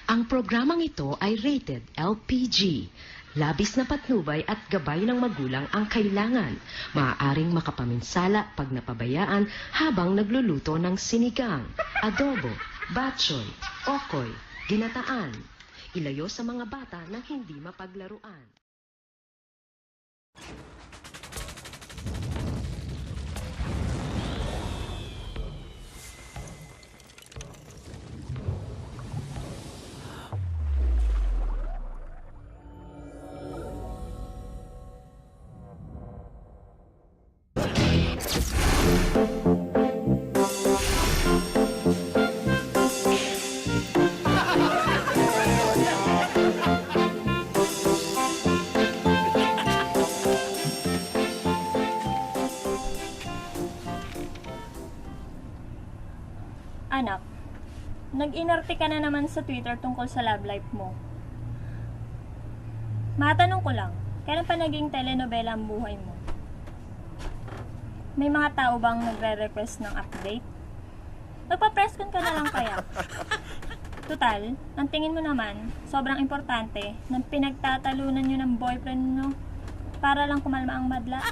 Ang programang ito ay rated LPG. Labis na patnubay at gabay ng magulang ang kailangan. Maaaring makapaminsala pag napabayaan habang nagluluto ng sinigang, adobo, batchoy, okoy, ginataan. Ilayo sa mga bata nang hindi mapaglaruan. Anak, nag-inarte ka na naman sa Twitter tungkol sa love life mo. Matanong ko lang, kailan pa naging telenovela ang buhay mo? May mga tao bang nagre-request ng update? Magpa-presscon ka na lang kaya. Total, ang tingin mo naman, sobrang importante na pinagtatalunan nyo ng boyfriend nyo para lang kumalma ang madla.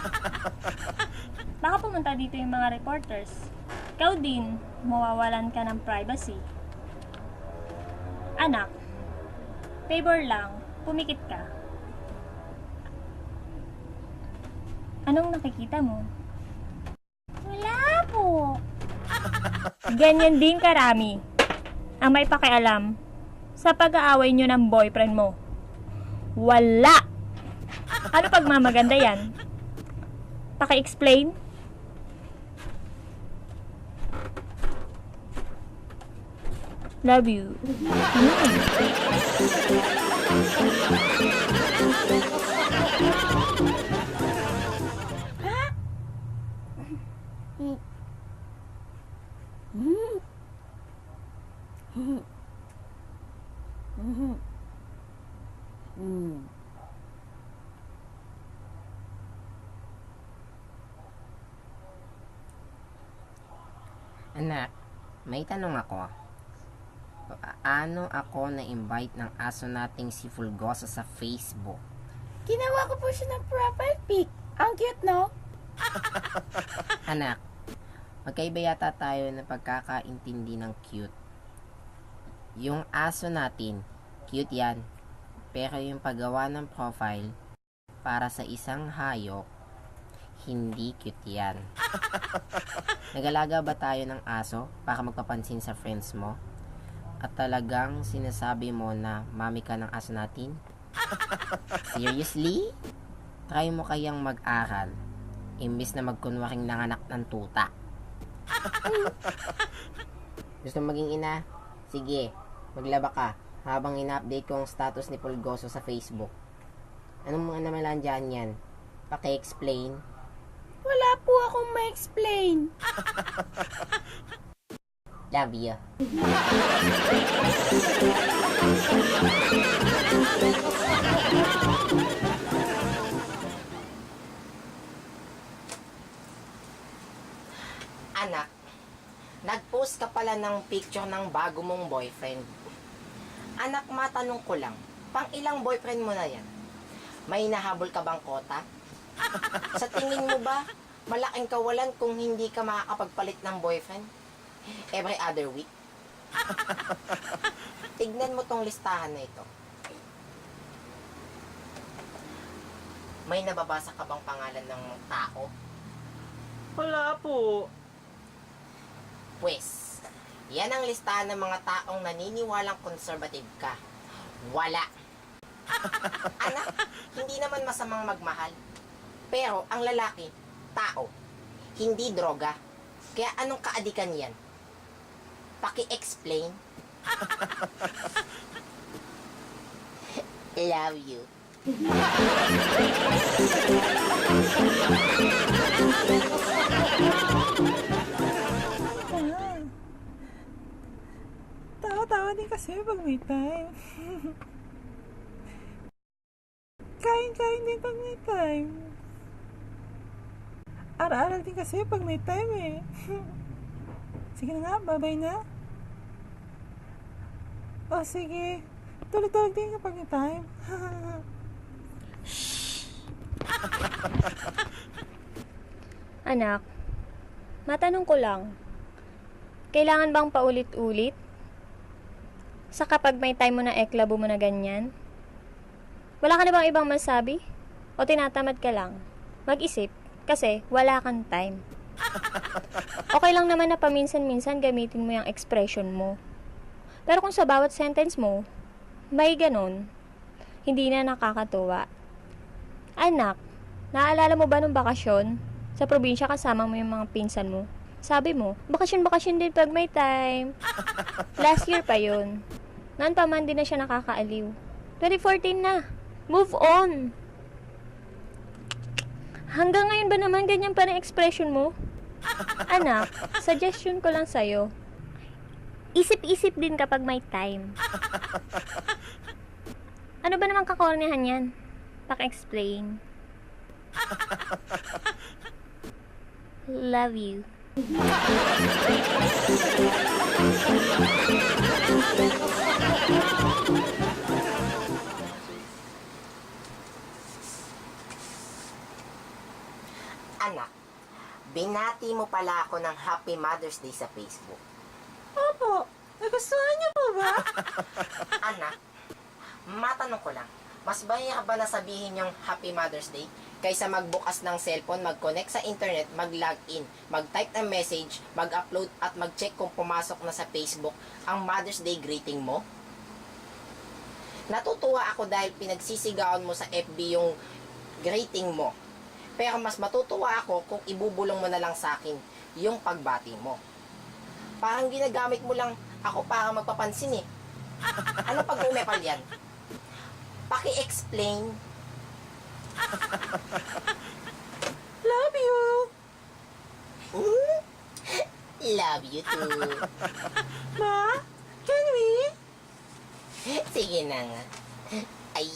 Baka pumunta dito yung mga reporters. Ikaw din, mawawalan ka ng privacy. Anak, favor lang, pumikit ka. Anong nakikita mo? Wala po. Ganyan din karami ang may pakialam sa pag-aaway nyo ng boyfriend mo. Wala! Ano pagmamaganda yan? Paki-explain? Love you. Anak, may tanong ako. Paano ako na-invite ng aso nating si Fulgoso sa Facebook? Ginawa ko po siya ng profile pic. Ang cute, no? Anak, magkaiba yata tayo na pagkakaintindi ng cute. Yung aso natin, cute yan. Pero yung paggawa ng profile para sa isang hayop, hindi cute yan. Nagalaga ba tayo ng aso para magpapansin sa friends mo? At talagang sinasabi mo na mami ka ng aso natin? Seriously? Try mo kayang mag-aral imbis na magkunwaring nanganak ng tuta. Gusto maging ina? Sige, maglaba ka habang ina-update ko ang status ni Fulgoso sa Facebook. Anong mga namalan dyan yan? Paki-explain. Wala po akong ma-explain. Love you. Anak, nag-post ka pala ng picture ng bago mong boyfriend. Anak, matanong ko lang, pang ilang boyfriend mo na yan? May nahabol ka bang kota? Sa tingin mo ba, malaking kawalan kung hindi ka makakapagpalit ng boyfriend? Every other week? Tignan mo tong listahan na ito. May nababasa ka bang pangalan ng tao? Wala po. Pwes, yan ang listahan ng mga taong naniniwalang conservative ka. Wala. Anak, hindi naman masamang magmahal. Pero ang lalaki, tao. Hindi droga. Kaya anong kaadikan yan? Paki-explain. Love you. Tawa-tawa din kasi pag may time. Kain-kain din pag may time. Aral-aral din kasi pag may time eh. Sige na nga, bye-bye na. Oh, sige. Tulog-tulog din kapag may time. Anak, matanong ko lang, kailangan bang paulit-ulit? Sa kapag may time mo na eklabo mo na ganyan? Wala ka na bang ibang masabi? O tinatamad ka lang? Mag-isip, kasi wala kang time. Okay lang naman na paminsan-minsan gamitin mo yung expression mo. Pero kung sa bawat sentence mo, may ganon, hindi na nakakatuwa. Anak, naalala mo ba nung bakasyon? Sa probinsya kasama mo yung mga pinsan mo. Sabi mo, bakasyon-bakasyon din pag may time. Last year pa yun. Noon pa man din na siya nakakaaliw. 2014 na. Move on. Hanggang ngayon ba naman ganyan pa rin expression mo? Anak, suggestion ko lang sa'yo. Isip-isip din kapag may time. Ano ba naman kakornihan yan? Paki-explain. Love you. Anak, binati mo pala ako ng Happy Mother's Day sa Facebook. Opo. Nagustuhan niyo po ba? Anak, matanong ko lang, mas bahaya ba na sabihin yung Happy Mother's Day kaysa magbukas ng cellphone, mag-connect sa internet, mag-login, mag-type ng message, mag-upload at mag-check kung pumasok na sa Facebook ang Mother's Day greeting mo? Natutuwa ako dahil pinagsisigawan mo sa FB yung greeting mo. Pero mas matutuwa ako kung ibubulong mo na lang sa akin yung pagbati mo. Parang ginagamit mo lang ako para magpapansin eh. Ano pag-umepal yan? Paki-explain. Love you. Love you too. Ma, can we? Sige na nga. Ay!